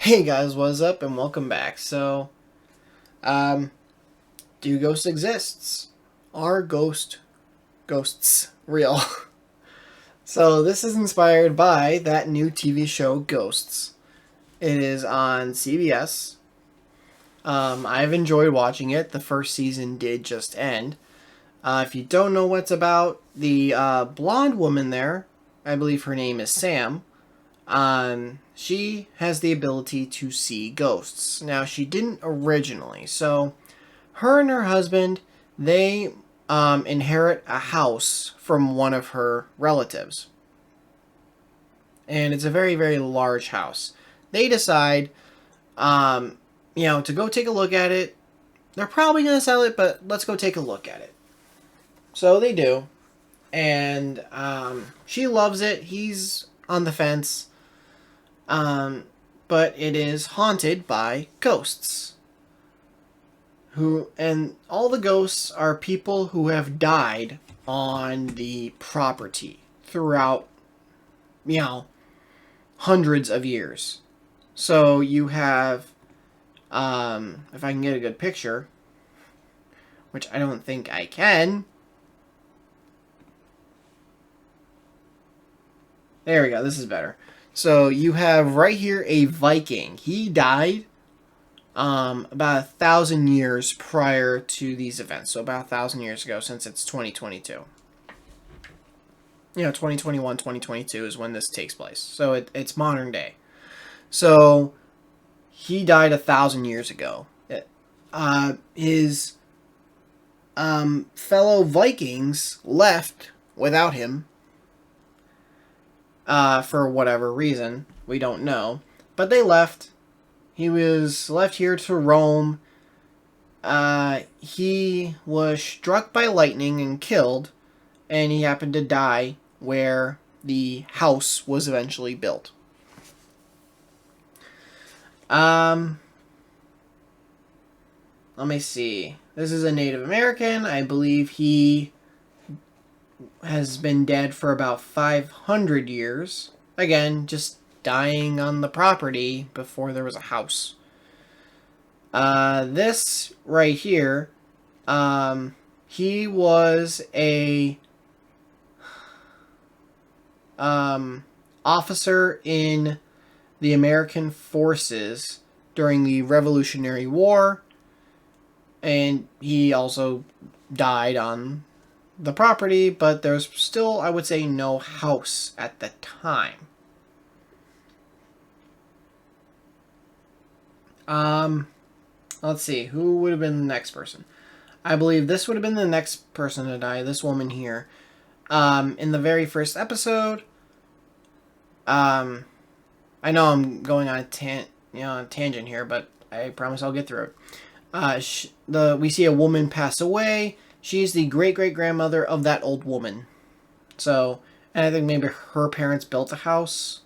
Hey guys, what's up and welcome back. Um, do ghosts exists? Are ghosts real? So this is inspired by that new TV show Ghosts. It is on CBS. I've enjoyed watching it. The first season did just end. If you don't know what's about, the blonde woman there, I believe her name is Sam. She has the ability to see ghosts. Now, she didn't originally, so her and her husband, they inherit a house from one of her relatives. And it's a very, very large house. They decide, to go take a look at it. They're probably going to sell it, but let's go take a look at it. So they do. And she loves it. He's on the fence. But it is haunted by ghosts. And all the ghosts are people who have died on the property throughout, hundreds of years. So you have, if I can get a good picture, which I don't think I can. There we go. This is better. So you have right here a Viking. He died about 1,000 years prior to these events. So about 1,000 years ago, since it's 2022. 2021, 2022 is when this takes place. So it's modern day. So he died 1,000 years ago. His fellow Vikings left without him for whatever reason. We don't know. But they left. He was left here to roam. He was struck by lightning and killed, and he happened to die where the house was eventually built. Let me see. This is a Native American. I believe he has been dead for about 500 years. Again, just dying on the property before there was a house. This right here, he was a officer in the American forces during the Revolutionary War, and he also died on the property, but there's still, I would say, no house at the time. Let's see, who would have been the next person? I believe this would have been the next person to die, this woman here. In the very first episode, I know I'm going on a tangent here, but I promise I'll get through it. We see a woman pass away. She's the great-great-grandmother of that old woman. So, and I think maybe her parents built a house.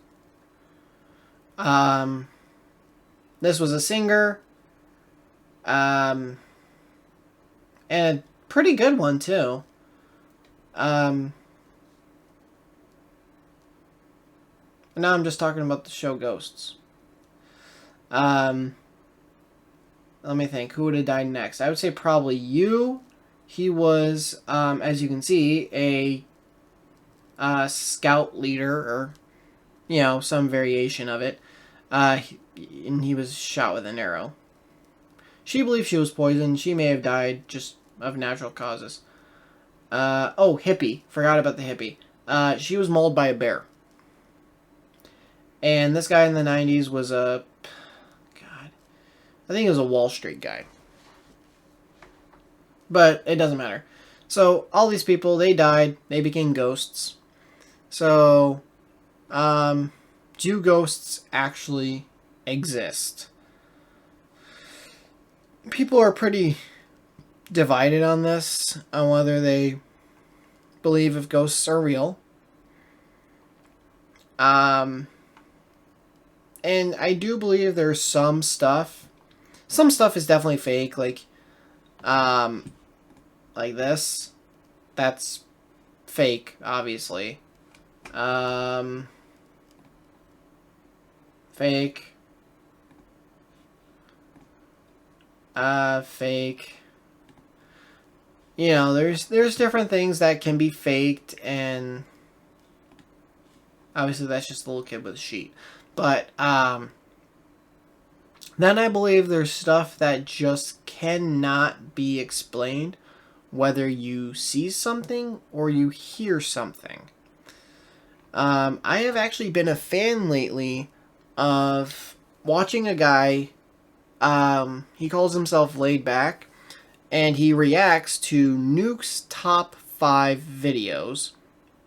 This was a singer. And a pretty good one, too. Now I'm just talking about the show Ghosts. Let me think. Who would have died next? I would say probably you. He was, as you can see, a scout leader, or, some variation of it. And he was shot with an arrow. She believes she was poisoned. She may have died just of natural causes. Hippie. Forgot about the hippie. She was mauled by a bear. And this guy in the 90s was I think he was a Wall Street guy. But it doesn't matter. So, all these people, they died. They became ghosts. So, do ghosts actually exist? People are pretty divided on this, on whether they believe if ghosts are real. And I do believe there's some stuff. Some stuff is definitely fake, like this. That's fake, obviously. Fake. Fake. You know, there's different things that can be faked, and obviously that's just a little kid with a sheet. But then I believe there's stuff that just cannot be explained, whether you see something or you hear something. I have actually been a fan lately of watching a guy. He calls himself Laid Back, and he reacts to Nuke's top 5 videos.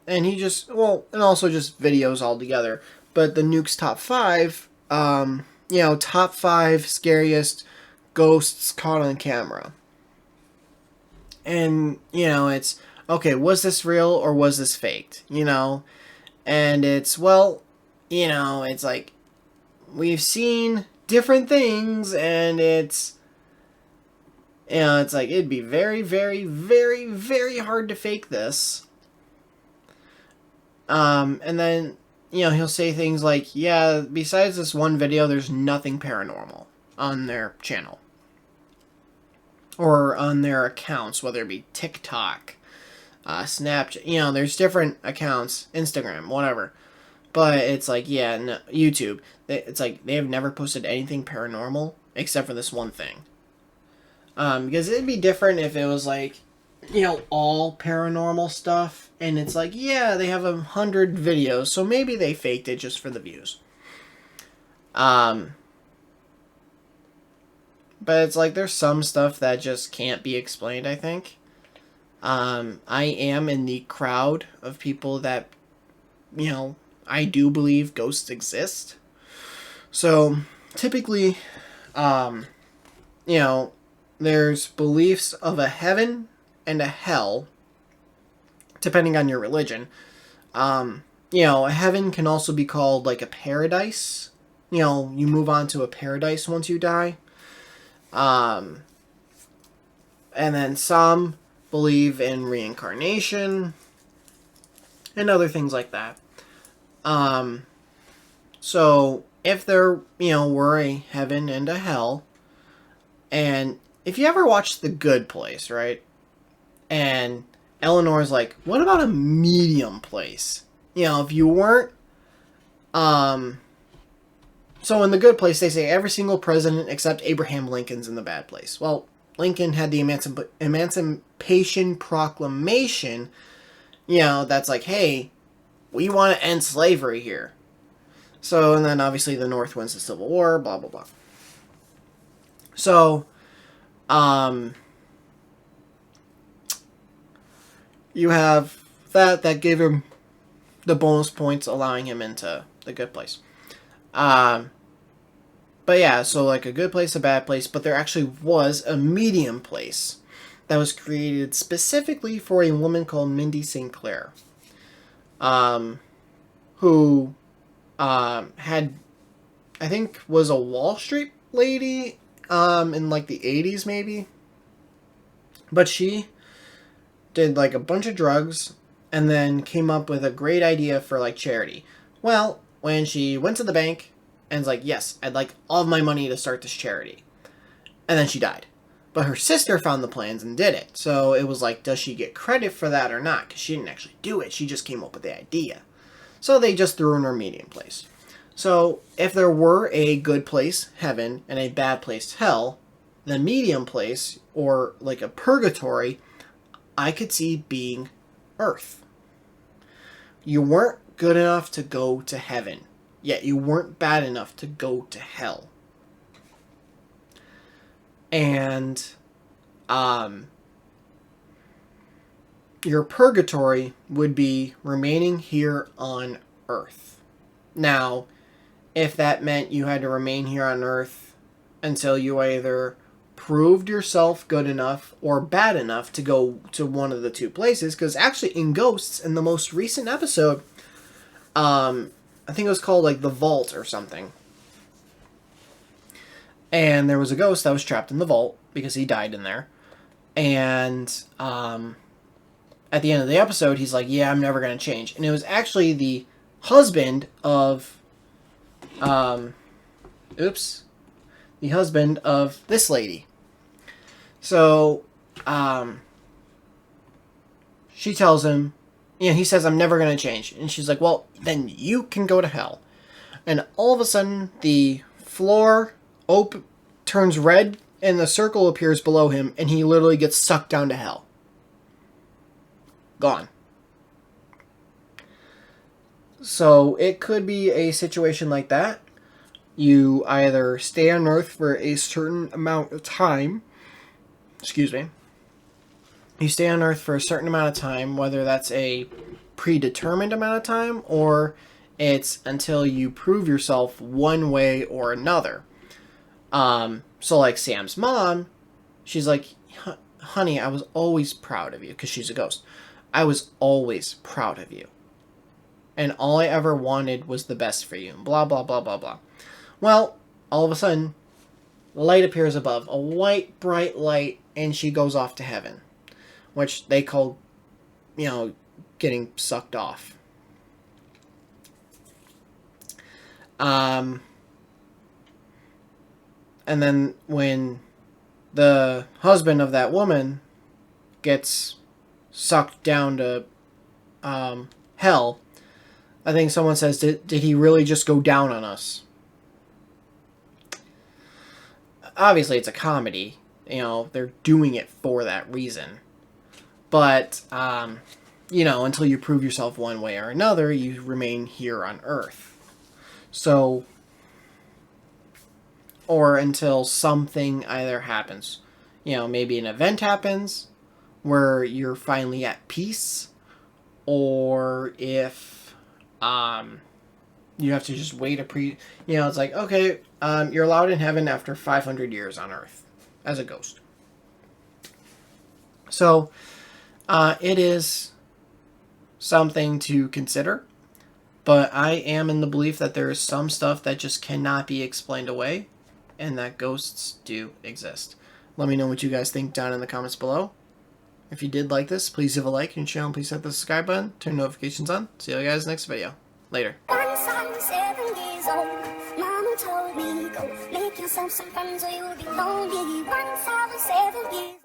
And he just, well, and also just videos altogether. But the Nuke's top 5, top 5 scariest ghosts caught on camera. And, it's, okay, was this real or was this faked? And it's, well, it's like, we've seen different things, and it's, it's like, it'd be very, very, very, very hard to fake this. And then, he'll say things like, yeah, besides this one video, there's nothing paranormal on their channel. Or on their accounts, whether it be TikTok, Snapchat, there's different accounts, Instagram, whatever. But it's like, yeah, no, YouTube. It's like, they have never posted anything paranormal except for this one thing. Because it'd be different if it was like, all paranormal stuff. And it's like, yeah, they have 100 videos, so maybe they faked it just for the views. But it's like, there's some stuff that just can't be explained, I think. I am in the crowd of people that, I do believe ghosts exist. So, typically, there's beliefs of a heaven and a hell, depending on your religion. A heaven can also be called like a paradise. You move on to a paradise once you die. And then some believe in reincarnation and other things like that. So if there, were a heaven and a hell, and if you ever watched The Good Place, right? And Eleanor's like, what about a medium place? If you weren't, so in The Good Place, they say every single president except Abraham Lincoln's in the bad place. Well, Lincoln had the Emancipation Proclamation, that's like, hey, we want to end slavery here. So, and then obviously the North wins the Civil War, blah, blah, blah. So, you have that gave him the bonus points, allowing him into the good place. But yeah, so like a good place, a bad place, but there actually was a medium place that was created specifically for a woman called Mindy St. Clair, who had, I think, was a Wall Street lady in like the 80s maybe. But she did like a bunch of drugs and then came up with a great idea for like charity. Well, when she went to the bank and was like, yes, I'd like all of my money to start this charity. And then she died. But her sister found the plans and did it. So it was like, does she get credit for that or not? Because she didn't actually do it. She just came up with the idea. So they just threw in her medium place. So if there were a good place, heaven, and a bad place, hell, the medium place, or like a purgatory, I could see being Earth. You weren't good enough to go to heaven, yet you weren't bad enough to go to hell. And your purgatory would be remaining here on Earth. Now, if that meant you had to remain here on Earth until you either proved yourself good enough or bad enough to go to one of the two places, because actually in Ghosts, in the most recent episode, I think it was called like The Vault or something, and there was a ghost that was trapped in the vault because he died in there. And at the end of the episode, he's like, yeah, I'm never going to change. And it was actually the husband of, the husband of this lady. So, she tells him, he says, I'm never going to change. And she's like, well, then you can go to hell. And all of a sudden, the floor turns red, and the circle appears below him, and he literally gets sucked down to hell. Gone. So it could be a situation like that. You either stay on Earth for a certain amount of time. Excuse me. You stay on Earth for a certain amount of time, whether that's a predetermined amount of time or it's until you prove yourself one way or another. So like Sam's mom, she's like, honey, I was always proud of you, because she's a ghost. I was always proud of you. And all I ever wanted was the best for you. Blah, blah, blah, blah, blah. Well, all of a sudden, light appears above. A white, bright light, and she goes off to heaven. Which they call, getting sucked off. And then when the husband of that woman gets sucked down to hell, I think someone says, did he really just go down on us? Obviously, it's a comedy. They're doing it for that reason. But, until you prove yourself one way or another, you remain here on Earth. So, or until something either happens. Maybe an event happens where you're finally at peace, or if you have to just wait it's like, okay, you're allowed in heaven after 500 years on Earth as a ghost. So it is something to consider, but I am in the belief that there is some stuff that just cannot be explained away, and that ghosts do exist. Let me know what you guys think down in the comments below. If you did like this, please give a like and channel. Please hit the subscribe button, turn notifications on. See you guys next video. Later. Once I was 7 years old, Mama told me, go make yourself some friends or you'll be lonely. Once I was 7 years